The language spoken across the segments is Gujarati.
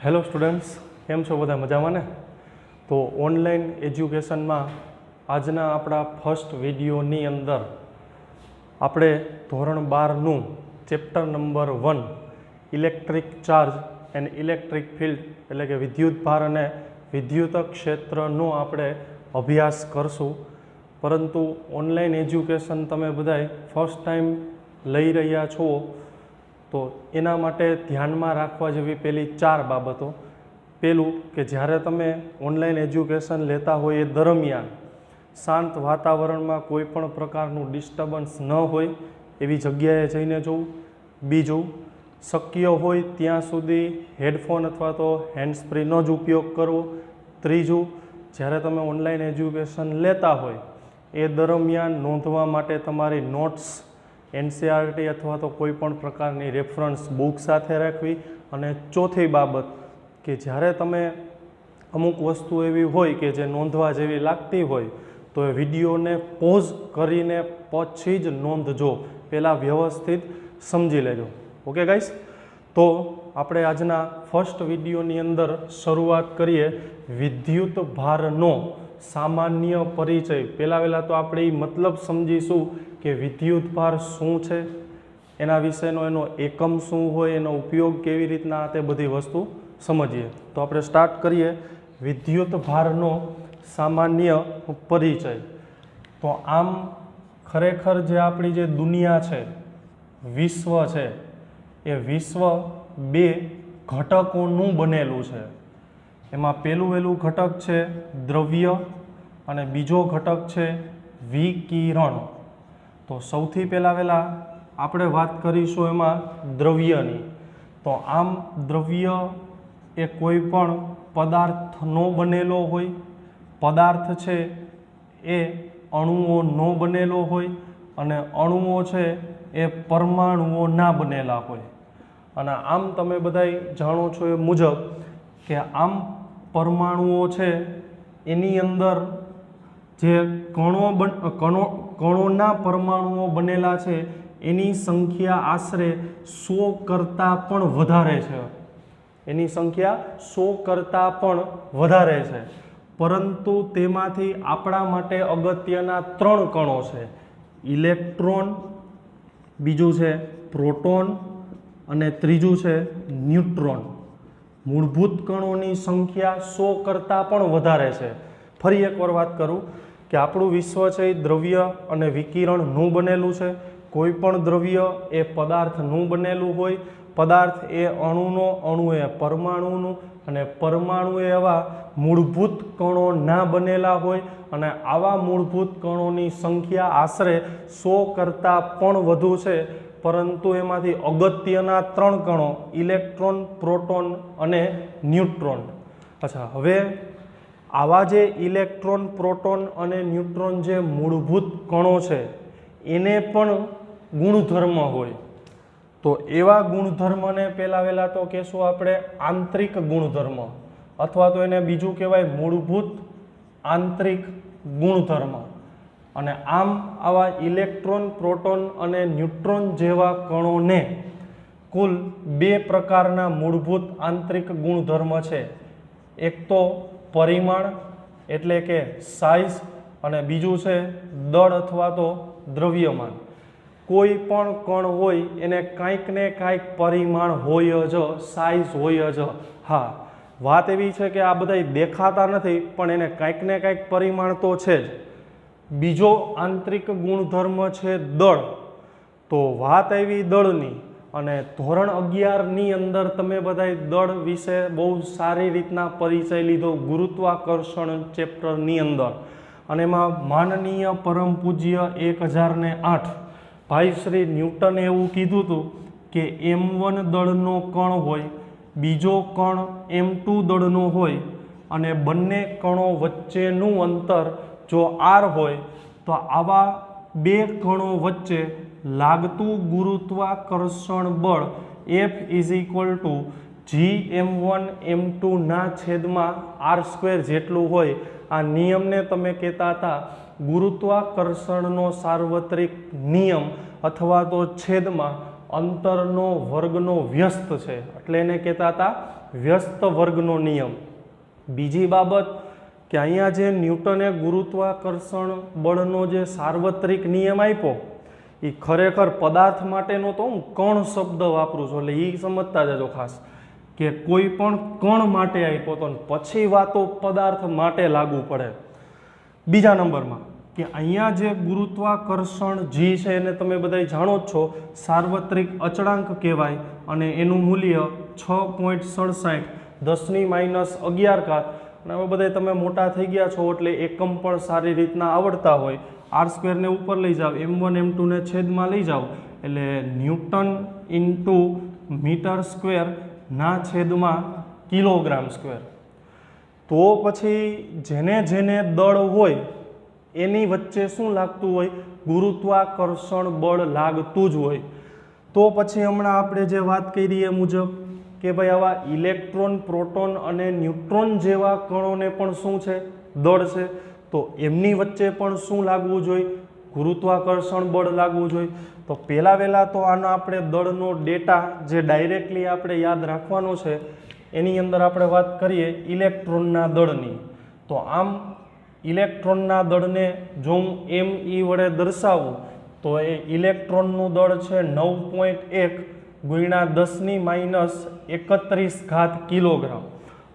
હેલો સ્ટુડન્ટ્સ, કેમ છો બધા? મજામાં ને? તો ઓનલાઈન એજ્યુકેશનમાં આજના આપણા ફર્સ્ટ વિડીયોની અંદર આપણે ધોરણ 12નું chapter number 1 electric charge and electric field એટલે કે વિદ્યુત ભાર અને વિદ્યુત ક્ષેત્રનો આપણે અભ્યાસ કરશું. પરંતુ ઓનલાઈન એજ્યુકેશન તમે બધાય ફર્સ્ટ ટાઈમ લઈ રહ્યા છો તો એના માટે ધ્યાનમાં રાખવા જેવી પેલી 4 બાબતો. પહેલું કે જ્યારે તમે ઓનલાઈન એજ્યુકેશન લેતા હોય એ દરમિયાન શાંત વાતાવરણમાં કોઈ પણ પ્રકારનું ડિસ્ટર્બન્સ ન હોય એવી જગ્યાએ જઈને જવું. બીજું, શક્ય હોય ત્યાં સુધી હેડફોન અથવા તો હેન્ડસ્ફ્રીનો જ ઉપયોગ કરવો. ત્રીજું, જ્યારે તમે ઓનલાઈન એજ્યુકેશન લેતા હોય એ દરમિયાન નોંધવા માટે તમારી નોટ્સ એનસીઆરટી અથવા તો કોઈ પણ પ્રકારની રેફરન્સ બુક સાથે રાખવી. અને ચોથી બાબત કે જ્યારે તમે અમુક વસ્તુ એવી હોય કે જે નોંધવા જેવી લાગતી હોય તો એ વિડીયોને પોઝ કરીને પછી જ નોંધજો, પહેલાં વ્યવસ્થિત સમજી લેજો. ઓકે ગાઈસ, તો આપણે આજના ફર્સ્ટ વિડીયોની અંદર શરૂઆત કરીએ વિદ્યુત ભારનો સામાન્ય પરિચય. પહેલાં તો આપણે એ મતલબ સમજીશું કે વિદ્યુત ભાર શું છે, એના વિશેનો એનો એકમ શું હોય, એનો ઉપયોગ કેવી રીતના, તે બધી વસ્તુ સમજીએ. તો આપણે સ્ટાર્ટ કરીએ વિદ્યુત ભારનો સામાન્ય પરિચય. તો આમ ખરેખર જે આપણી જે દુનિયા છે, વિશ્વ છે, એ વિશ્વ 2 ઘટકોનું બનેલું છે. એમાં પહેલું ઘટક છે દ્રવ્ય અને બીજો ઘટક છે વિકિરણ. તો સૌથી પહેલાં આપણે વાત કરીશું એમાં દ્રવ્યની. તો આમ દ્રવ્ય એ કોઈ પણ પદાર્થનો બનેલો હોય. પદાર્થ છે એ અણુઓનો બનેલો હોય અને અણુઓ છે એ પરમાણુઓના બનેલા હોય. અને આમ તમે બધાય જાણો છો એ મુજબ કે આમ પરમાણુઓ છે એની અંદર જે કણોના પરમાણુઓ બનેલા છે એની સંખ્યા આશરે 100 કરતાં પણ વધારે છે. એની સંખ્યા 100 કરતાં પણ વધારે છે. પરંતુ તેમાંથી આપણા માટે અગત્યના 3 કણો છે: ઇલેક્ટ્રોન, બીજું છે પ્રોટોન અને ત્રીજું છે ન્યુટ્રોન. મૂળભૂત કણોની સંખ્યા 100 કરતાં પણ વધારે છે. ફરી એકવાર વાત કરું કે આપણું વિશ્વ છે એ દ્રવ્ય અને વિકિરણનું બનેલું છે. કોઈ પણ દ્રવ્ય એ પદાર્થનું બનેલું હોય. પદાર્થ એ અણુ એ પરમાણુનું અને પરમાણુ એવા મૂળભૂત કણો ના બનેલા હોય. અને આવા મૂળભૂત કણોની સંખ્યા આશરે 100 કરતાં પણ વધુ છે. પરંતુ એમાંથી અગત્યના 3 કણો ઇલેક્ટ્રોન, પ્રોટોન અને ન્યુટ્રોન. અચ્છા, હવે આવા જે ઇલેક્ટ્રોન, પ્રોટોન અને ન્યુટ્રોન જે મૂળભૂત કણો છે એને પણ ગુણધર્મ હોય. તો એવા ગુણધર્મને પહેલાં તો કહેશું આપણે આંતરિક ગુણધર્મ, અથવા તો એને બીજું કહેવાય મૂળભૂત આંતરિક ગુણધર્મ. અને આમ આવા ઇલેક્ટ્રોન, પ્રોટોન અને ન્યુટ્રોન જેવા કણોને કુલ 2 પ્રકારના મૂળભૂત આંતરિક ગુણધર્મ છે. એક તો પરિમાણ એટલે કે સાઇઝ અને બીજું છે દળ અથવા તો દ્રવ્યમાન. કોઈ પણ કણ હોય એને કાંઈક ને કાંઈક પરિમાણ હોય જ, સાઇઝ હોય જ. હા, વાત એવી છે કે આ બધા દેખાતા નથી પણ એને કાંઈક ને કાંઈક પરિમાણ તો છે જ. બીજો આંતરિક ગુણધર્મ છે દળ. તો વાત આવી દળની, અને ધોરણ 11ની અંદર તમે બધાય દળ વિશે બહુ સારી રીતના પરિચય લીધો ગુરુત્વાકર્ષણ ચેપ્ટરની અંદર. અને એમાં માનનીય પરમ પૂજ્ય 1008 ભાઈ શ્રી ન્યૂટને એવું કીધું હતું કે M1 દળનો કણ હોય, બીજો કણ M2 દળનો હોય અને બંને કણો વચ્ચેનું અંતર જો R હોય તો આવા 2 કણો વચ્ચે લાગતું ગુરુત્વાકર્ષણ બળ F Gm1m2/r² જેટલું હોય. આ નિયમને તમે કહેતા હતા ગુરુત્વાકર્ષણનો સાર્વત્રિક નિયમ અથવા તો છેદમાં અંતરનો વર્ગનો વ્યસ્ત છે, એટલે એને કહેતા હતા વ્યસ્ત વર્ગનો નિયમ. બીજી બાબત કે અહીંયા જે ન્યૂટને ગુરુત્વાકર્ષણ બળનો જે સાર્વત્રિક નિયમ આપ્યો એ ખરેખર પદાર્થ માટેનો તો હું કણ શબ્દ વાપરું છું, એટલે એ સમજતા જજો ખાસ કે કોઈ પણ કણ માટે આપ્યો તો પછી વાતો પદાર્થ માટે લાગુ પડે. બીજા નંબરમાં કે અહીંયા જે ગુરુત્વાકર્ષણ જી છે એને તમે બધા જાણો જ છો સાર્વત્રિક અચળાંક કહેવાય અને એનું મૂલ્ય 6.67 10⁻11. અને હવે બધા તમે મોટા થઈ ગયા છો એટલે એકમ પણ સારી રીતના આવડતા હોય. r² ને ઉપર લઈ જાઓ, m1 m2 ને છેદમાં લઈ જાઓ એટલે ન્યૂટન ઇન્ટુ મીટર સ્ક્વેર ના છેદમાં કિલોગ્રામ સ્ક્વેર. તો પછી જેને જેને દળ હોય એની વચ્ચે શું લાગતું હોય? ગુરુત્વાકર્ષણ બળ લાગતું જ હોય. તો પછી હમણાં આપણે જે વાત કરી એ મુજબ કે ભાઈ આવા ઇલેક્ટ્રોન, પ્રોટોન અને ન્યુટ્રોન જેવા કણોને પણ શું છે? દળ છે. તો એમની વચ્ચે પણ શું લાગવું જોઈએ? ગુરુત્વાકર્ષણ બળ લાગવું જોઈએ. તો પહેલાં તો આનો આપણે દળનો ડેટા જે ડાયરેક્ટલી આપણે યાદ રાખવાનો છે એની અંદર આપણે વાત કરીએ ઇલેક્ટ્રોનના દળની. તો આમ ઇલેક્ટ્રોનના દળને જો હું me વડે દર્શાવું તો એ ઇલેક્ટ્રોનનું દળ છે 9.1 ગુણ્યા 10⁻31 કિલોગ્રામ.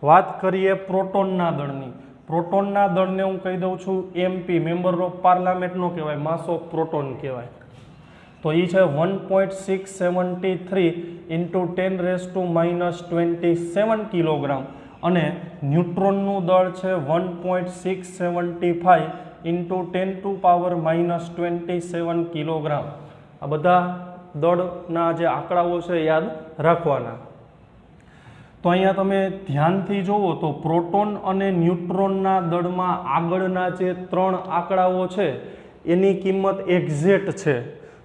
વાત કરીએ પ્રોટોનના દળની. પ્રોટોનના દળને હું કહી દઉં છું MP, મેમ્બર ઓફ પાર્લામેન્ટનો કહેવાય, માસ ઓફ પ્રોટોન કહેવાય. તો એ છે 1.673 ઇન્ટુ 10⁻27 કિલોગ્રામ અને ન્યુટ્રોનનું દળ છે 1.675 ઇન્ટુ 10⁻27 કિલોગ્રામ. આ બધા દળના જે આંકડાઓ છે યાદ રાખવાના. તો અહીંયા તમે ધ્યાનથી જુઓ તો પ્રોટોન અને ન્યુટ્રોનના દળમાં આગળના જે 3 આંકડાઓ છે એની કિંમત એક્ઝેક્ટ છે.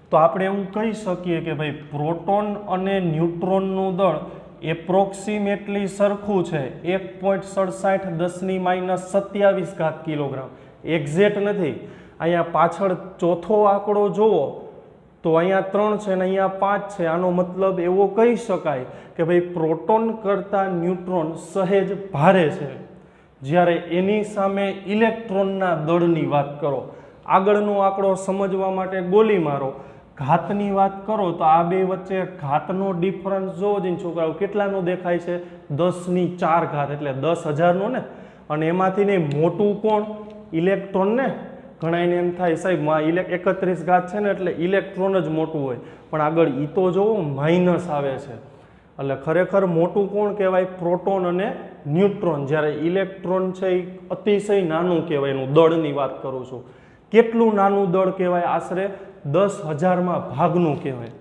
તો આપણે એવું કહી શકીએ કે ભાઈ પ્રોટોન અને ન્યુટ્રોનનું દળ એપ્રોક્સિમેટલી સરખું છે 1.67 10⁻27 કિલોગ્રામ. એક્ઝેક્ટ નથી. અહીંયા પાછળ ચોથો આંકડો જુઓ તો અહીંયા 3 છે અને અહીંયા 5 છે. આનો મતલબ એવો કહી શકાય કે ભાઈ પ્રોટોન કરતાં ન્યુટ્રોન સહેજ ભારે છે, જ્યારે એની સામે ઇલેક્ટ્રોનના દળની વાત કરો. આગળનો આંકડો સમજવા માટે ગોલી મારો. ઘાતની વાત કરો તો આ બે વચ્ચે ઘાતનો ડિફરન્સ જોવો જ છોકરાઓ કેટલાનો દેખાય છે? 10⁴ એટલે 10,000નો ને. અને એમાંથી નહીં મોટું કોણ? ઇલેક્ટ્રોન ને. ઘણાને એમ થાય સાહેબ 31 છે ને એટલે ઇલેક્ટ્રોન જ મોટું હોય, પણ આગળ ઈ તો જોવો માઇનસ આવે છે. એટલે ખરેખર મોટું કોણ કહેવાય? પ્રોટોન અને ન્યુટ્રોન. જ્યારે ઇલેક્ટ્રોન છે એ અતિશય નાનું કહેવાય. એનું દળની વાત કરું છું. કેટલું નાનું દળ કહેવાય? આશરે 10,000માં ભાગનું કહેવાય.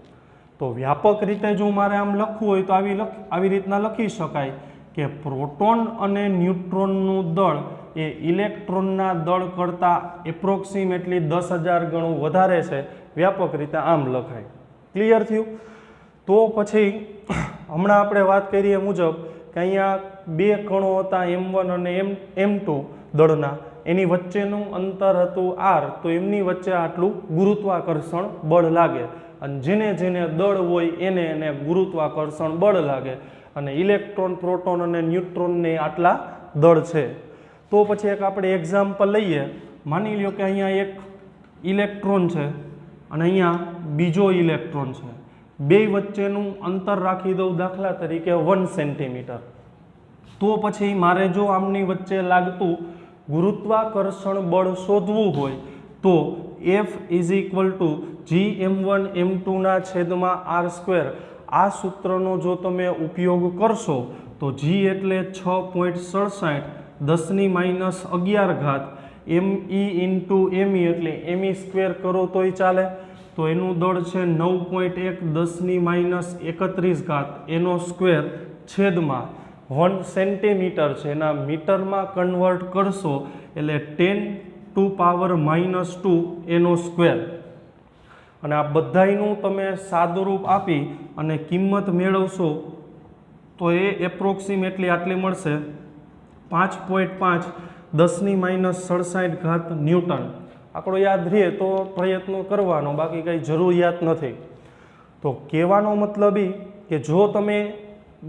તો વ્યાપક રીતે જો મારે આમ લખવું હોય તો આવી રીતના લખી શકાય કે પ્રોટોન અને ન્યુટ્રોનનું દળ એ ઇલેક્ટ્રોનના દળ કરતાં એપ્રોક્સિમેટલી 10,000 ગણું વધારે છે. વ્યાપક રીતે આમ લખાય. ક્લિયર થયું? તો પછી હમણાં આપણે વાત કરીએ મુજબ કે અહીંયા 2 કણો હતા m1 અને m2 દળના, એની વચ્ચેનું અંતર હતું r. તો એમની વચ્ચે આટલું ગુરુત્વાકર્ષણ બળ લાગે અને જેને જેને દળ હોય એને ગુરુત્વાકર્ષણ બળ લાગે. અને ઇલેક્ટ્રોન, પ્રોટોન અને ન્યુટ્રોનને આટલા દળ છે. તો પછી એક આપણે એક્ઝામ્પલ લઈએ. માની લ્યો કે અહીંયા એક ઇલેક્ટ્રોન છે અને અહીંયા બીજો ઇલેક્ટ્રોન છે. બે વચ્ચેનું અંતર રાખી દઉં દાખલા તરીકે 1 સેન્ટીમીટર. તો પછી મારે જો આમની વચ્ચે લાગતું ગુરુત્વાકર્ષણ બળ શોધવું હોય તો F gm1 m2 છેદમાં r². આ સૂત્રનો જો તમે ઉપયોગ કરશો તો g એટલે 6.67 10⁻11 me ઇન્ટુ me એટલે me² કરો તોય ચાલે. તો એનું દળ છે 9.1 10⁻31 એનો સ્ક્વેર છેદમાં 1 સેન્ટીમીટર છે એના મીટરમાં કન્વર્ટ કરશો એટલે 10⁻² એનો સ્ક્વેર. અને આ બધાયનું તમે સાદુરૂપ આપી અને કિંમત મેળવશો તો એ એપ્રોક્સિમેટલી આટલી મળશે 5.5 10⁻67 ન્યૂટન. આંકડો યાદ રહે તો પ્રયત્નો કરવાનો, બાકી કંઈ જરૂરિયાત નથી. તો કહેવાનો મતલબ એ કે જો તમે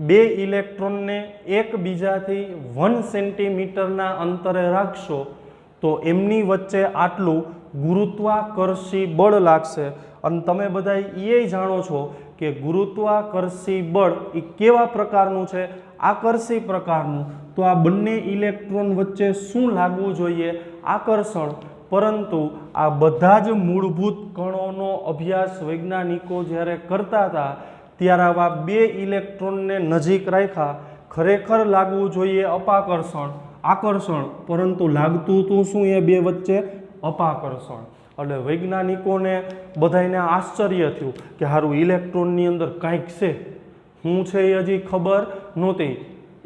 બે ઇલેક્ટ્રોનને એકબીજાથી 1 સેન્ટીમીટરના અંતરે રાખશો તો એમની વચ્ચે આટલું ગુરુત્વાકર્ષી બળ લાગશે. અને તમે બધા એ જાણો છો કે ગુરુત્વાકર્ષી બળ એ કેવા પ્રકારનું છે? આકર્ષી પ્રકારનું. તો આ બંને ઇલેક્ટ્રોન વચ્ચે શું લાગવું જોઈએ? આકર્ષણ. પરંતુ આ બધા જ મૂળભૂત કણોનો અભ્યાસ વૈજ્ઞાનિકો જ્યારે કરતા હતા ત્યારે આવા બે ઇલેક્ટ્રોનને નજીક રાખ્યા. ખરેખર લાગવું જોઈએ અપાકર્ષણ, આકર્ષણ, પરંતુ લાગતું તો શું એ બે વચ્ચે? અપાકર્ષણ. એટલે વૈજ્ઞાનિકોને બધાને આશ્ચર્ય થયું કે હારું ઇલેક્ટ્રોનની અંદર કાંઈક છે, શું છે એ હજી ખબર નહોતી.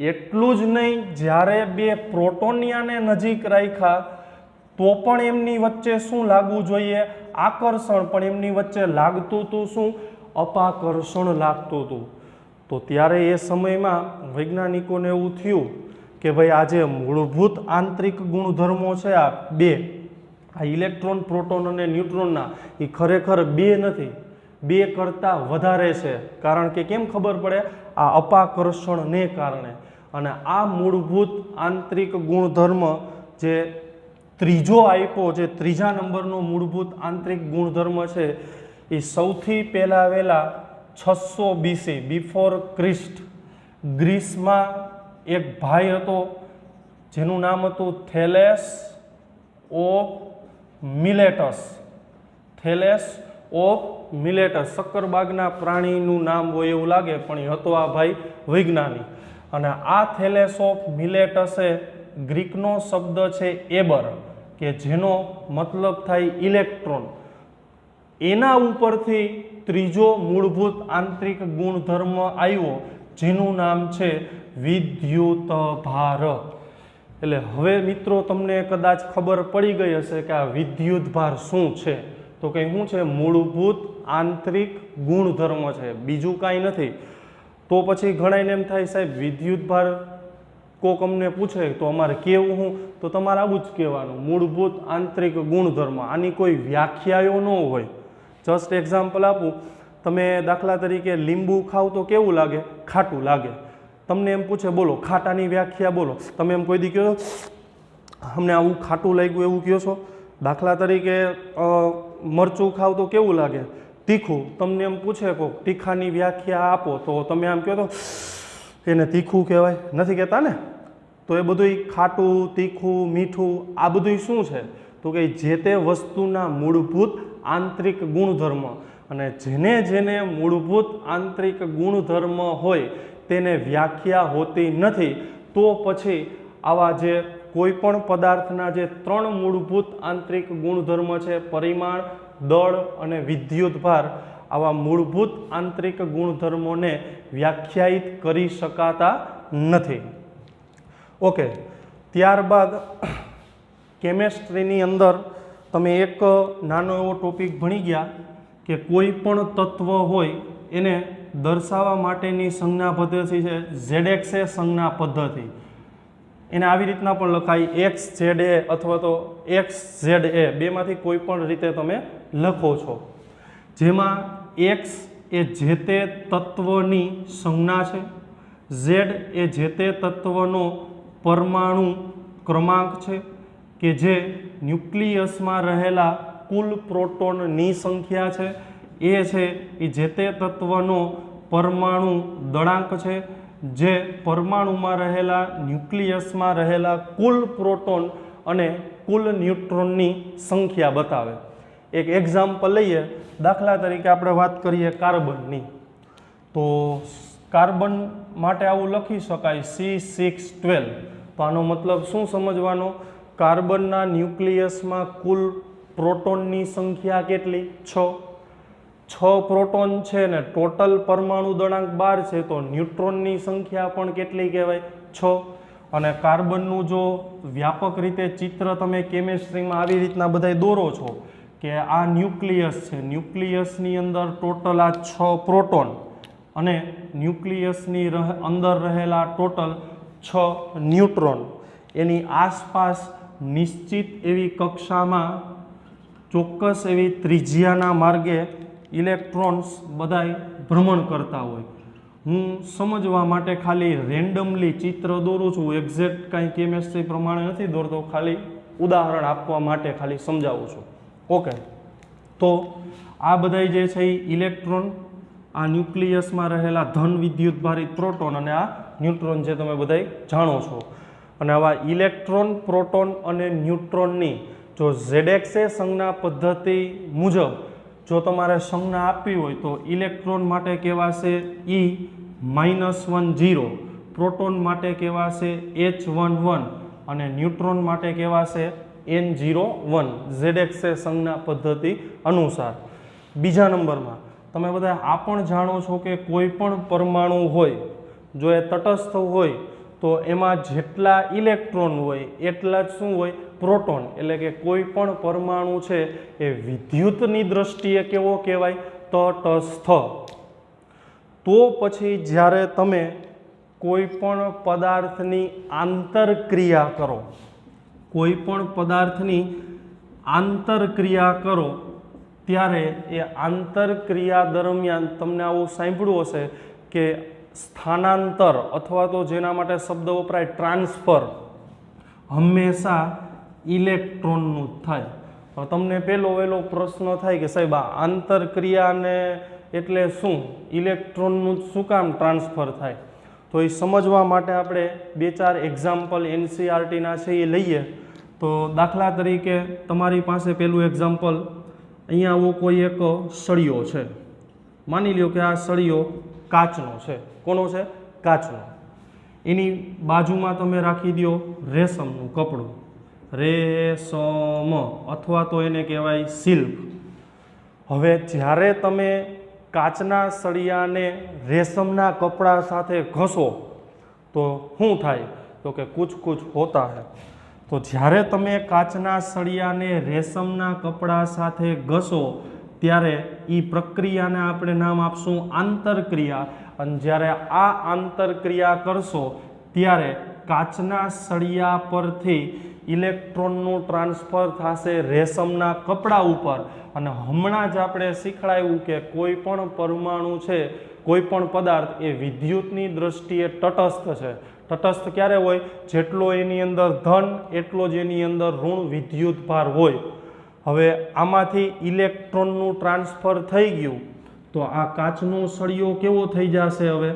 એટલું જ નહીં, જ્યારે બે પ્રોટોનિયાને નજીક રાખ્યા તો પણ એમની વચ્ચે શું લાગવું જોઈએ? આકર્ષણ. પણ એમની વચ્ચે લાગતું હતું શું? અપાકર્ષણ લાગતું હતું. તો ત્યારે એ સમયમાં વૈજ્ઞાનિકોને એવું થયું કે ભાઈ આ જે મૂળભૂત આંતરિક ગુણધર્મો છે આ બે, આ ઇલેક્ટ્રોન, પ્રોટોન અને ન્યુટ્રોનના, એ ખરેખર બે નથી, બે કરતાં વધારે છે. કારણ કે કેમ ખબર પડે? આ અપાકર્ષણને કારણે. અને આ મૂળભૂત આંતરિક ગુણધર્મ જે ત્રીજો આપ્યો, જે ત્રીજા નંબરનો મૂળભૂત આંતરિક ગુણધર્મ છે, એ સૌથી પહેલાં વહેલા 600 BC બિફોર ક્રિસ્ટ ગ્રીસમાં એક ભાઈ હતો જેનું નામ હતું Thales of Miletus. Thales of Miletus. શક્કરબાગના પ્રાણીનું નામ હોય એવું લાગે, પણ એ હતો આ ભાઈ વૈજ્ઞાનિક. અને આ થેલેસ ઓફ મિલેટસે ગ્રીકનો શબ્દ છે એબર, કે જેનો મતલબ થાય ઇલેક્ટ્રોન. એના ઉપરથી ત્રીજો મૂળભૂત આંતરિક ગુણધર્મ આવ્યો જેનું નામ છે વિદ્યુત ભાર. એટલે હવે મિત્રો તમને કદાચ ખબર પડી ગઈ હશે કે આ વિદ્યુત ભાર શું છે. તો કંઈ શું છે? મૂળભૂત આંતરિક ગુણધર્મ છે, બીજું કાંઈ નથી. તો પછી ઘણાને એમ થાય સાહેબ વિદ્યુત ભાર કોક અમને પૂછે તો અમારે કેવું હું? તો તમારે આવું જ કહેવાનું, મૂળભૂત આંતરિક ગુણધર્મ. આની કોઈ વ્યાખ્યાઓ ન હોય. જસ્ટ એક્ઝામ્પલ આપું, તમે દાખલા તરીકે લીંબુ ખાવ તો કેવું લાગે? ખાટું લાગે. તમને એમ પૂછે બોલો ખાટાની વ્યાખ્યા બોલો, તમે એમ કોઈ દી કહો અમને આવું ખાટું લાગ્યું એવું કહો છો? દાખલા તરીકે મરચું ખાવ તો કેવું લાગે? તીખું. તમને એમ પૂછે કોક તીખાની વ્યાખ્યા આપો તો તમે આમ કહો તો એને તીખું કહેવાય, નથી કહેતા ને? તો એ બધું ખાટું, તીખું, મીઠું, આ બધું શું છે? તો કે જે તે વસ્તુના મૂળભૂત આંતરિક ગુણધર્મ. અને જેને જેને મૂળભૂત આંતરિક ગુણધર્મ હોય તેને વ્યાખ્યા હોતી નથી. તો પછી આવા જે કોઈ પણ પદાર્થના જે ત્રણ મૂળભૂત આંતરિક ગુણધર્મ છે, પરિમાણ, દળ અને વિદ્યુત ભાર, આવા મૂળભૂત આંતરિક ગુણધર્મોને વ્યાખ્યાયિત કરી શકાતા નથી. ઓકે, ત્યારબાદ કેમેસ્ટ્રીની અંદર તમે એક નાનો એવો ટોપિક ભણી ગયા કે કોઈ પણ તત્વ હોય એને દર્શાવવા માટેની સંજ્ઞા પદ્ધતિ છે ZX સંજ્ઞા પદ્ધતિ. એને આવી રીતના પણ લખાય XZA અથવા તો XZA, બેમાંથી કોઈ પણ રીતે તમે લખો છો. જેમાં X એ જે તે તત્વની સંજ્ઞા છે, Z એ જે તે તત્વનો પરમાણુ ક્રમાંક છે કે જે ન્યુક્લિયસમાં રહેલા કુલ પ્રોટોનની સંખ્યા છે, એ છે એ જે તે તત્વનો પરમાણુ દળાંક છે, જે પરમાણુમાં રહેલા ન્યુક્લિયસમાં રહેલા કુલ પ્રોટોન અને કુલ ન્યુટ્રોનની સંખ્યા બતાવે. એક એક્ઝામ્પલ લઈએ, દાખલા તરીકે આપણે વાત કરીએ કાર્બનની. તો કાર્બન માટે આવું લખી શકાય C612. તો આનો મતલબ શું સમજવાનો? કાર્બનના ન્યુક્લિયસમાં કુલ પ્રોટોનની સંખ્યા કેટલી? 6 પ્રોટોન છે ને ટોટલ પરમાણુ દળાંક 12 છે, તો ન્યુટ્રોનની સંખ્યા પણ કેટલી કહેવાય? 6. અને કાર્બનનું જો વ્યાપક રીતે ચિત્ર તમે કેમેસ્ટ્રીમાં આવી રીતના બધા દોરો છો કે આ ન્યુક્લિયસ છે, ન્યુક્લિયસની અંદર ટોટલ આ 6 પ્રોટોન અને ન્યુક્લિયસની અંદર રહેલા ટોટલ 6 ન્યુટ્રોન, એની આસપાસ નિશ્ચિત એવી કક્ષામાં ચોક્કસ એવી ત્રિજ્યાના માર્ગે ઇલેક્ટ્રોન્સ બધાય ભ્રમણ કરતા હોય. હું સમજવા માટે ખાલી રેન્ડમલી ચિત્ર દોરું છું, એક્ઝેક્ટ કાંઈ કેમેસ્ટ્રી પ્રમાણે નથી દોરતો, ખાલી ઉદાહરણ આપવા માટે ખાલી સમજાવું છું. ઓકે, તો આ બધાય જે છે એ ઇલેક્ટ્રોન, આ ન્યુક્લિયસમાં રહેલા ધન વિદ્યુતભારિત પ્રોટોન અને આ ન્યુટ્રોન જે તમે બધાય જાણો છો. અને આવા ઇલેક્ટ્રોન, પ્રોટોન અને ન્યુટ્રોનની જો ZXA સંજ્ઞા પદ્ધતિ મુજબ જો તમારે સંજ્ઞા આપવી હોય તો ઇલેક્ટ્રોન માટે કહેવાશે E-10, પ્રોટોન માટે કહેવાશે H11 અને ન્યુટ્રોન માટે કહેવાશે N01 ZXA સંજ્ઞા પદ્ધતિ અનુસાર. બીજા નંબરમાં તમે બધા આ પણ જાણો છો કે કોઈ પણ પરમાણુ હોય જો એ તટસ્થ હોય તો એમાં જેટલા ઇલેક્ટ્રોન હોય એટલા જ શું હોય, પ્રોટોન. એટલે કે કોઈ પણ પરમાણુ છે એ વિદ્યુતની દ્રષ્ટિએ કેવો કહેવાય, તટસ્થ. તો પછી જ્યારે તમે કોઈ પણ પદાર્થની આંતરક્રિયા કરો, કોઈ પણ પદાર્થની આંતરક્રિયા કરો ત્યારે એ આંતરક્રિયા દરમિયાન તમને આવું સાંભળ્યું હશે કે સ્થાનાંતર અથવા તો જેના માટે શબ્દ વપરાય ટ્રાન્સફર હંમેશા ઇલેક્ટ્રોનનું જ થાય. તો તમને પહેલો પ્રશ્ન થાય કે સાહેબ આ આંતરક્રિયાને એટલે શું, ઇલેક્ટ્રોનનું શું કામ ટ્રાન્સફર થાય? તો એ સમજવા માટે આપણે 2-4 એક્ઝામ્પલ NCERTના છે એ લઈએ. તો દાખલા તરીકે તમારી પાસે પહેલું એક્ઝામ્પલ, અહીંયા આવો કોઈ એક સળિયો છે, માની લ્યો કે આ સળિયો કાચનો છે. કોનો છે? કાચનો. એની બાજુમાં તમે રાખી દો રેશમનું કપડું, રેશમ અથવા તો એને કહેવાય સિલ્ક. હવે જ્યારે તમે કાચના સળિયાને રેશમના કપડા સાથે ઘસો તો શું થાય? તો કે કુછ કુછ હોતા હૈ. તો જ્યારે તમે કાચના સળિયાને રેશમના કપડા સાથે ઘસો ત્યારે એ પ્રક્રિયાને આપણે નામ આપશું આંતરક્રિયા. અને જ્યારે આ આંતરક્રિયા કરશો ત્યારે કાચના સળિયા પરથી ઇલેક્ટ્રોનનું ટ્રાન્સફર થશે રેશમના કપડા ઉપર. અને હમણાં જ આપણે શીખવાડ્યું કે કોઈ પણ પરમાણુ છે, કોઈ પણ પદાર્થ એ વિદ્યુતની દ્રષ્ટિએ તટસ્થ છે. તટસ્થ ક્યારે હોય? જેટલો એની અંદર ધન એટલો જ એની અંદર ઋણ વિદ્યુત ભાર હોય. હવે આમાંથી ઇલેક્ટ્રોનનું ટ્રાન્સફર થઈ ગયું તો આ કાચનો સળિયો કેવો થઈ જશે? હવે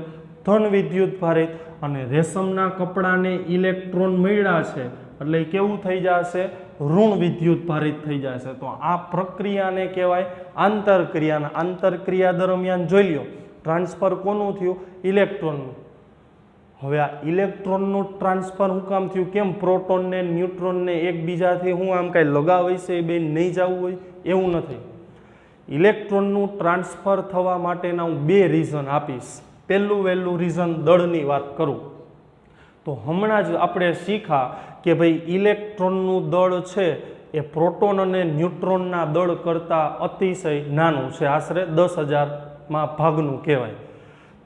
ધન વિદ્યુત ભારિત. અને રેશમના કપડાને ઇલેક્ટ્રોન મળ્યા છે એટલે કેવું થઈ જશે? ઋણ વિદ્યુત ભારિત થઈ જશે. તો આ પ્રક્રિયાને કહેવાય આંતરક્રિયા. આંતરક્રિયા દરમિયાન જોઈ લો ટ્રાન્સફર કોનું થયું? ઇલેક્ટ્રોનનું. હવે આ ઇલેક્ટ્રોનનું ટ્રાન્સફર શું કામ થયું? કેમ પ્રોટોનને ન્યુટ્રોનને એકબીજાથી હું આમ કાંઈ લગાવ હશે એ બે નહીં જવું હોય? એવું નથી. ઇલેક્ટ્રોનનું ટ્રાન્સફર થવા માટેના હું 2 રીઝન આપીશ. પહેલું રીઝન દળની વાત કરું તો હમણાં જ આપણે શીખા કે ભાઈ ઇલેક્ટ્રોનનું દળ છે એ પ્રોટોન અને ન્યુટ્રોનના દળ કરતાં અતિશય નાનું છે, આશરે 10,000માં ભાગનું કહેવાય.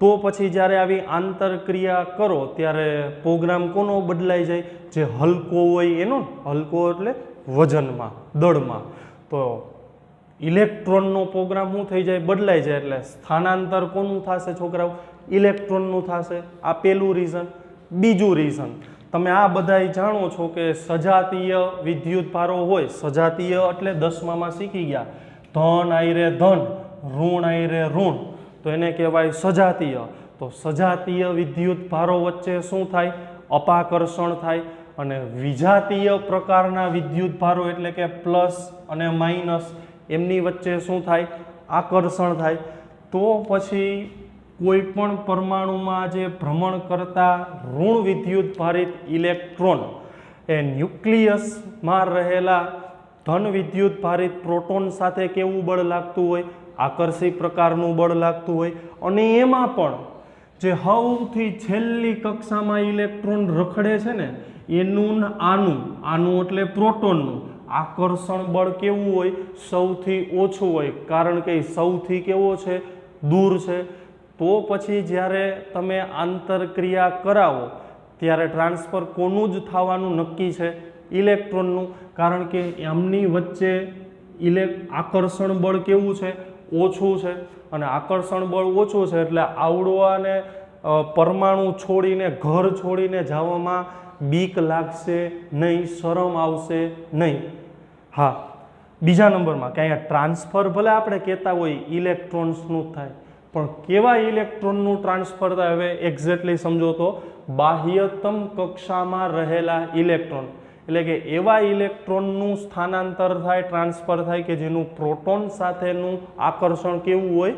તો પછી જ્યારે આવી આંતરક્રિયા કરો ત્યારે પ્રોગ્રામ કોનો બદલાઈ જાય? જે હલકો હોય એનો. હલકો એટલે વજનમાં, દળમાં. તો ઇલેક્ટ્રોનનો પ્રોગ્રામ શું થઈ જાય? બદલાઈ જાય. એટલે સ્થાનાંતર કોનું થશે છોકરાઓ? ઇલેક્ટ્રોનનું થશે. આ પહેલું રીઝન. બીજું રીઝન, તમે આ બધાય જાણો છો કે સજાતીય વિદ્યુત ભારો હોય. સજાતીય એટલે 10મામાં શીખી ગયા, ધન આયરે ધન, ઋણ આયરે ઋણ, તો એને કહેવાય સજાતીય. તો સજાતીય વિદ્યુત ભારો વચ્ચે શું થાય? અપાકર્ષણ થાય. અને વિજાતીય પ્રકારના વિદ્યુત ભારો એટલે કે પ્લસ અને માઇનસ, એમની વચ્ચે શું થાય? આકર્ષણ થાય. તો પછી કોઈ પણ પરમાણુમાં જે ભ્રમણ કરતા ઋણ વિદ્યુત ભારિત ઇલેક્ટ્રોન એ ન્યુક્લિયસમાં રહેલા ધન વિદ્યુત ભારિત પ્રોટોન સાથે કેવું બળ લાગતું હોય? આકર્ષી પ્રકારનું બળ લાગતું હોય. અને એમાં પણ જે સૌથી છેલ્લી કક્ષામાં ઇલેક્ટ્રોન રખડે છે ને એનું આનું એટલે પ્રોટોનનું આકર્ષણ બળ કેવું હોય? સૌથી ઓછું હોય. કારણ કે સૌથી કેવો છે? દૂર છે. તો પછી જ્યારે તમે આંતરક્રિયા કરાવો ત્યારે ટ્રાન્સફર કોનું જ થવાનું નક્કી છે? ઇલેક્ટ્રોનનું. કારણ કે એમની વચ્ચે આકર્ષણ બળ કેવું છે? ઓછું છે અને આકર્ષણ બળ ઓછું છે એટલે આવડવાને પરમાણુ છોડીને ઘર છોડીને જવામાં બીક લાગશે નહીં, શરમ આવશે નહીં. હા, બીજા નંબરમાં કે અહીંયા ટ્રાન્સફર ભલે આપણે કહેતા હોય ઇલેક્ટ્રોન્સનું થાય, પણ કેવા ઇલેક્ટ્રોનનું ટ્રાન્સફર થાય હવે એક્ઝેક્ટલી સમજો તો બાહ્યતમ કક્ષામાં રહેલા ઇલેક્ટ્રોન, એટલે કે એવા ઇલેક્ટ્રોનનું સ્થાનાંતર થાય, ટ્રાન્સફર થાય કે જેનું પ્રોટોન સાથેનું આકર્ષણ કેવું હોય,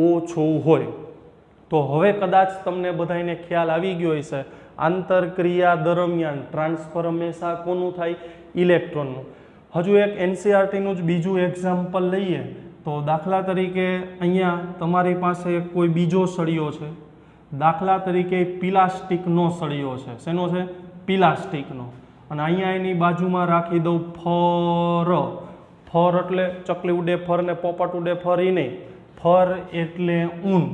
ઓછું હોય. તો હવે કદાચ તમને બધાને ખ્યાલ આવી ગયો હશે, આંતરક્રિયા દરમિયાન ટ્રાન્સફર હંમેશા કોનું થાય, ઇલેક્ટ્રોનનું. હજુ એક એનસીઆરટીનું જ બીજું એક્ઝામ્પલ લઈએ તો દાખલા તરીકે અહીંયા તમારી પાસે કોઈ બીજો સળિયો છે, દાખલા તરીકે પિલાસ્ટિકનો સળિયો છે. શેનો છે, પિલાસ્ટિકનો. અને અહીંયા એની બાજુમાં રાખી દઉં ફર. ફર એટલે ચકલી ઉડે ફર ને પોપટ ઉડે ફર, એ નહીં, ફર એટલે ઊન.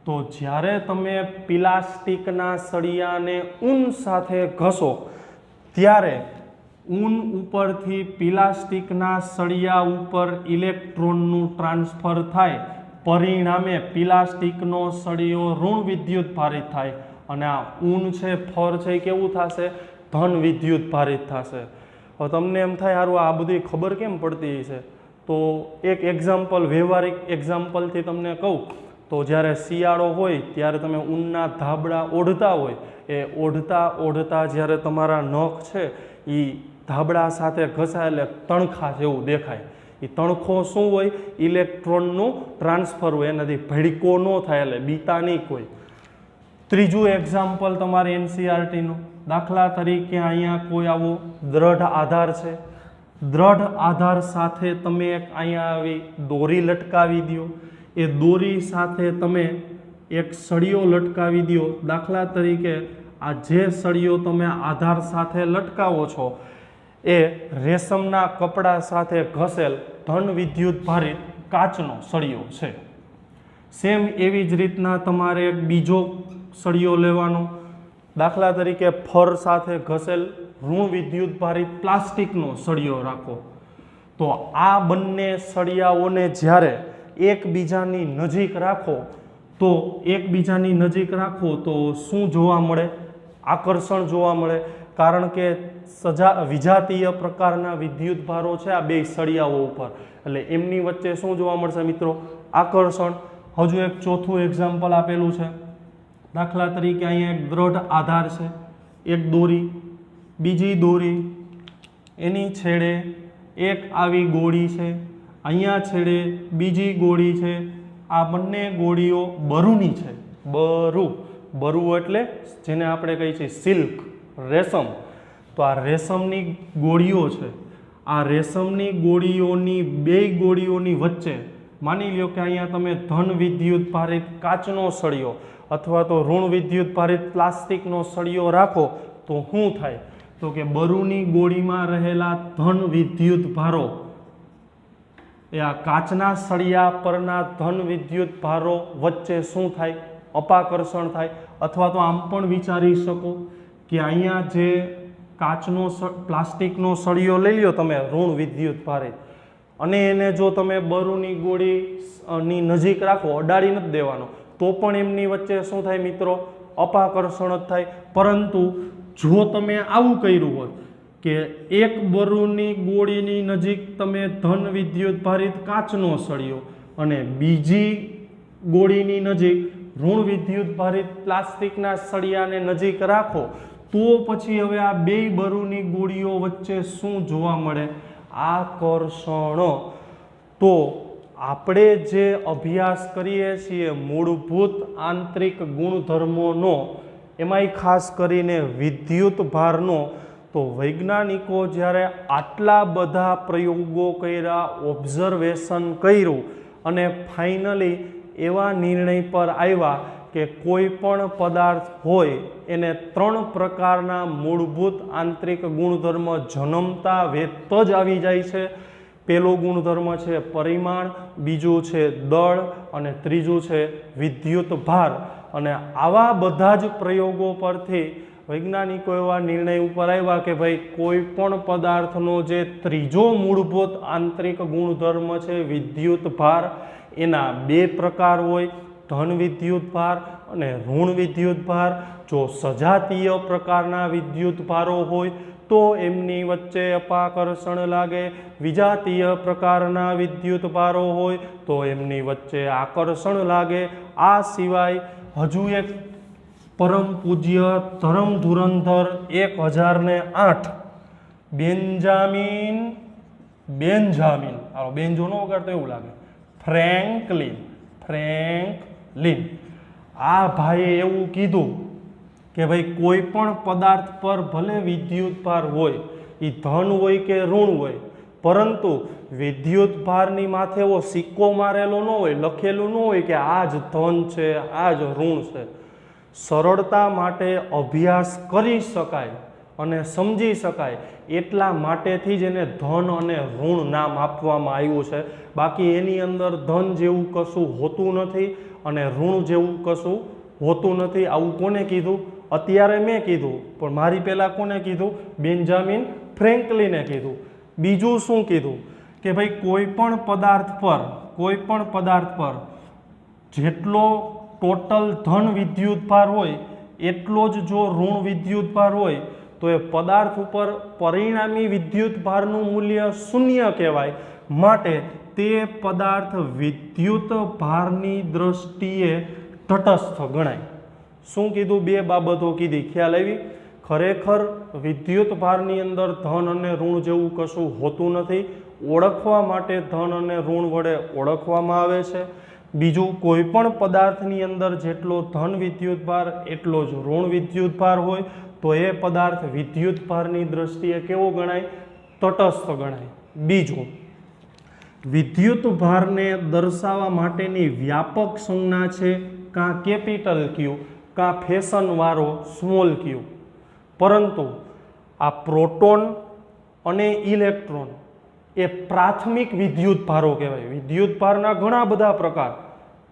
તો જ્યારે તમે પિલાસ્ટિકના સળિયાને ઊન સાથે ઘસો ત્યારે ઊન ઉપરથી પિલાસ્ટિકના સળિયા ઉપર ઇલેક્ટ્રોનનું ટ્રાન્સફર થાય, પરિણામે પિલાસ્ટિકનો સળિયો ઋણ વિદ્યુત ભારિત થાય અને આ ઊન છે, ફર છે, કેવું થશે, ધન વિદ્યુત ભારિત થશે. હવે તમને એમ થાય સારું આ બધી ખબર કેમ પડતી છે, તો એક એક્ઝામ્પલ, વ્યવહારિક એક્ઝામ્પલથી તમને કહું તો જ્યારે શિયાળો હોય ત્યારે તમે ઊનના ધાબળા ઓઢતા હોય, એ ઓઢતા જ્યારે તમારા નખ છે એ ધાબળા સાથે ઘસાય એટલે તણખા જેવું દેખાય. એ તણખો શું હોય, ઇલેક્ટ્રોનનું ટ્રાન્સફર હોય, એનાથી ભડકો ન થાય એટલે બીતા નહીં કોઈ. ત્રીજું એક્ઝામ્પલ તમારે એનસીઆરટીનું, દાખલા તરીકે અહીંયા કોઈ આવો દ્રઢ આધાર છે, દ્રઢ આધાર સાથે તમે એક અહીંયા આવી દોરી લટકાવી દો, એ દોરી સાથે તમે એક સળિયો લટકાવી દો. દાખલા તરીકે આ જે સળિયો તમે આધાર સાથે લટકાવો છો એ રેશમના કપડા સાથે ઘસેલ ધન વિદ્યુત ભારિત કાચનો સળિયો છે. સેમ એવી જ રીતના તમારે એક બીજો સળિયો લેવાનો, દાખલા તરીકે ફર સાથે ઘસેલ ઋણ વિદ્યુત ભારિત પ્લાસ્ટિકનો સળિયો રાખો. તો આ બંને સળિયાઓને જ્યારે એકબીજાની નજીક રાખો તો શું જોવા મળે, આકર્ષણ જોવા મળે. કારણ કે વિજાતીય પ્રકારના વિદ્યુત ભારો છે આ બે સળિયાઓ ઉપર, એટલે એમની વચ્ચે શું જોવા મળશે મિત્રો, આકર્ષણ. હજુ એક ચોથું એક્ઝામ્પલ આપેલું છે, દાખલા તરીકે અહીંયા એક દ્રઢ આધાર છે, એક દોરી, બીજી દોરી, એની છેડે એક આવી ગોળી છે, અહીંયા છેડે બીજી ગોળી છે. આ બંને ગોળીઓ બરુની છે. બરુ એટલે જેને આપણે કહીએ છીએ સિલ્ક, રેશમ. તો આ રેશમની ગોળીઓ છે, આ રેશમની ગોળીઓની બે ગોળીઓની વચ્ચે માની લ્યો કે અહીંયા તમે ધન વિદ્યુત ભારિત કાચનો સળિયો અથવા તો ઋણ વિદ્યુત ભારિત પ્લાસ્ટિકનો સળિયો રાખો તો શું થાય, તો કે બરુની ગોળીમાં રહેલા ધન વિદ્યુત ભારો એ આ કાચના સળિયા પરના ધન વિદ્યુત ભારો વચ્ચે શું થાય, અપાકર્ષણ થાય. અથવા તો આમ પણ વિચારી શકો કે અહીંયા જે કાચનો પ્લાસ્ટિકનો સળિયો લઈ લો તમે ઋણ વિદ્યુત ભારિત, અને એને જો તમે બરુની ગોળીની નજીક રાખો, અડાડી નથી દેવાનો, તો પણ એમની વચ્ચે શું થાય મિત્રો, અપાકર્ષણ જ થાય. પરંતુ જો તમે આવું કર્યું હોત કે એક બરુની ગોળીની નજીક તમે ધન વિદ્યુત ભારિત કાચનો સળિયો અને બીજી ગોળીની નજીક ઋણ વિદ્યુત ભારિત પ્લાસ્ટિકના સળિયાને નજીક રાખો, તો પછી હવે આ બે બરુની ગોળીઓ વચ્ચે શું જોવા મળે, આકર્ષણ. તો આપણે જે અભ્યાસ કરીએ છીએ મૂળભૂત આંતરિક ગુણધર્મોનો, એમાંય ખાસ કરીને વિદ્યુત ભારનો, તો વૈજ્ઞાનિકો જ્યારે આટલા બધા પ્રયોગો કર્યા, ઓબ્ઝર્વેશન કર્યું અને ફાઇનલી એવા નિર્ણય પર આવ્યા કે કોઈ પણ પદાર્થ હોય એને 3 પ્રકારના મૂળભૂત આંતરિક ગુણધર્મ જન્મતા વેત જ આવી જાય છે. પહેલો ગુણધર્મ છે પરિમાણ, બીજું છે દળ અને ત્રીજું છે વિદ્યુત ભાર. અને આવા બધા જ પ્રયોગો પરથી વૈજ્ઞાનિકો એવા નિર્ણય ઉપર આવ્યા કે ભાઈ કોઈ પણ પદાર્થનો જે ત્રીજો મૂળભૂત આંતરિક ગુણધર્મ છે વિદ્યુત ભાર, એના બે પ્રકાર હોય, ધન વિદ્યુતભાર અને ઋણ વિદ્યુતભાર. જો સજાતીય પ્રકારના વિદ્યુતભારો હોય તો એમની વચ્ચે અપાકર્ષણ લાગે, વિજાતીય પ્રકારના વિદ્યુતભારો હોય તો એમની વચ્ચે આકર્ષણ લાગે. આ સિવાય હજુ એક પરમ પૂજ્ય ધર્મ ધુરંધર 1008 બેન્જામિન હાલો બેન્જો નો વગાડતો એવું લાગે, ફ્રેન્કલિન આ ભાઈએ એવું કીધું કે ભાઈ કોઈ પણ પદાર્થ પર ભલે વિદ્યુતભાર હોય, એ ધન હોય કે ઋણ હોય, પરંતુ વિદ્યુતભારની માથે એવો સિક્કો મારેલો ન હોય, લખેલું ન હોય કે આ જ ધન છે આ જ ઋણ છે. સરળતા માટે અભ્યાસ કરી શકાય અને સમજી શકાય એટલા માટેથી જ એને ધન અને ઋણ નામ આપવામાં આવ્યું છે. બાકી એની અંદર ધન જેવું કશું હોતું નથી અને ઋણ જેવું કશું હોતું નથી. આવું કોને કીધું? અત્યારે મેં કીધું, પણ મારી પહેલાં કોને કીધું? બેન્જામિન ફ્રેન્કલિને કીધું. બીજું શું કીધું કે ભાઈ કોઈ પણ પદાર્થ પર જેટલો ટોટલ ધન વિદ્યુતભાર હોય એટલો જ જો ઋણ વિદ્યુતભાર હોય તો એ પદાર્થ ઉપર પરિણામી વિદ્યુતભારનું મૂલ્ય શૂન્ય કહેવાય. માટે તે પદાર્થ વિદ્યુતભારની દ્રષ્ટિએ તટસ્થ ગણાય. શું કીધું? બે બાબતો કીધી, ખ્યાલ આવી? ખરેખર વિદ્યુતભારની અંદર ધન અને ઋણ જેવું કશું હોતું નથી. ઓળખવા માટે ધન અને ઋણ વડે ઓળખવામાં આવે છે. બીજું, કોઈ પણ પદાર્થની અંદર જેટલો ધન વિદ્યુતભાર એટલો જ ઋણ વિદ્યુતભાર હોય તો એ પદાર્થ વિદ્યુતભારની દ્રષ્ટિએ કેવો ગણાય? તટસ્થ ગણાય. બીજું, વિદ્યુતભારને દર્શાવવા માટેની વ્યાપક સંજ્ઞા છે કાં કેપિટલ ક્યુ કાં ફેશનવાળો સ્મોલ ક્યુ. પરંતુ આ પ્રોટોન અને ઇલેક્ટ્રોન એ પ્રાથમિક વિદ્યુતભારો કહેવાય. વિદ્યુતભારના ઘણા બધા પ્રકાર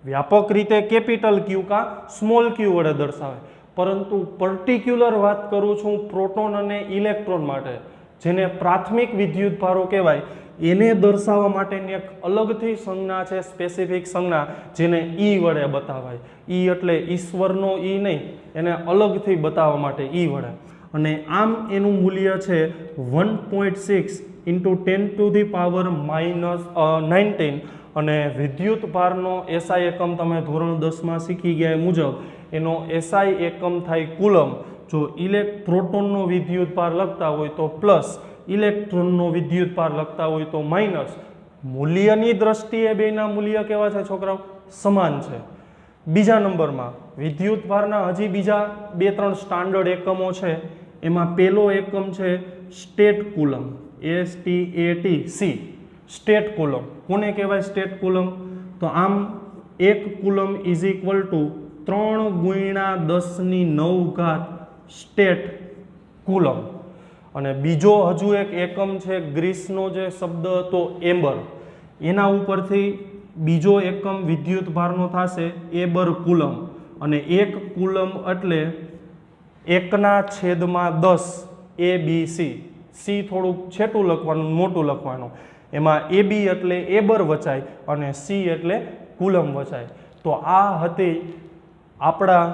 વ્યાપક રીતે કેપિટલ ક્યુ કાં સ્મોલ ક્યુ વડે દર્શાવે, પરંતુ પર્ટિક્યુલર વાત કરું છું પ્રોટોન અને ઇલેક્ટ્રોન માટે, જેને પ્રાથમિક વિદ્યુતભારો કહેવાય, એને દર્શાવવા માટેની એક અલગથી સંજ્ઞા છે, સ્પેસિફિક સંજ્ઞા, જેને ઈ વડે બતાવાય. ઈ એટલે ઈશ્વરનો ઈ નહીં, એને અલગથી બતાવવા માટે ઈ વડે. અને આમ એનું મૂલ્ય છે 1.6 × 10⁻⁻19. અને વિદ્યુતભારનો SI એકમ તમે ધોરણ 10માં શીખી ગયા એ મુજબ એનો SI એકમ થાય કુલમ. જો પ્રોટોનનો વિદ્યુતભાર લખતા હોય તો પ્લસ, ઇલેક્ટ્રોનનો વિદ્યુતભાર લખતા હોય તો માઇનસ. મૂલ્યની દ્રષ્ટિએ બેના મૂલ્ય કેવા છે છોકરાઓ? સમાન છે. બીજા નંબરમાં વિદ્યુતભારના હજી બીજા 2-3 સ્ટાન્ડર્ડ એકમો છે. એમાં પહેલો એકમ છે state coulomb, STATC. State coulomb કોને કહેવાય? સ્ટેટ કુલમ તો આમ 1 coulomb is equal to 3×10⁹ state coulomb. અને બીજો હજુ એક એકમ છે ગ્રીસનો જે શબ્દ હતો એમ્બર, એના ઉપરથી બીજો એકમ વિદ્યુતભારનો થશે એબર કુલમ. અને 1 કુલમ એટલે 1/10 ABC. સી થોડુંક છેટું લખવાનું, મોટું લખવાનું. એમાં AB એટલે એબર વચાય અને સી એટલે કુલમ વચાય. તો આ હતી આપણા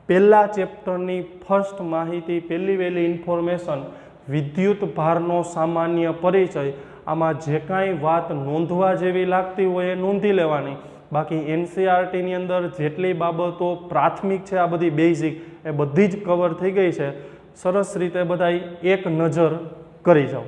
પહેલા ચેપ્ટરની ફર્સ્ટ માહિતી, પહેલી વહેલી ઇન્ફોર્મેશન, વિદ્યુતભારનો સામાન્ય પરિચય. આમાં જે કાંઈ વાત નોંધવા જેવી લાગતી હોય એ નોંધી લેવાની. બાકી NCERTની અંદર જેટલી બાબતો પ્રાથમિક છે, આ બધી બેઝિક, એ બધી જ કવર થઈ ગઈ છે. સરસ રીતે બધાય એક નજર કરી જાઓ.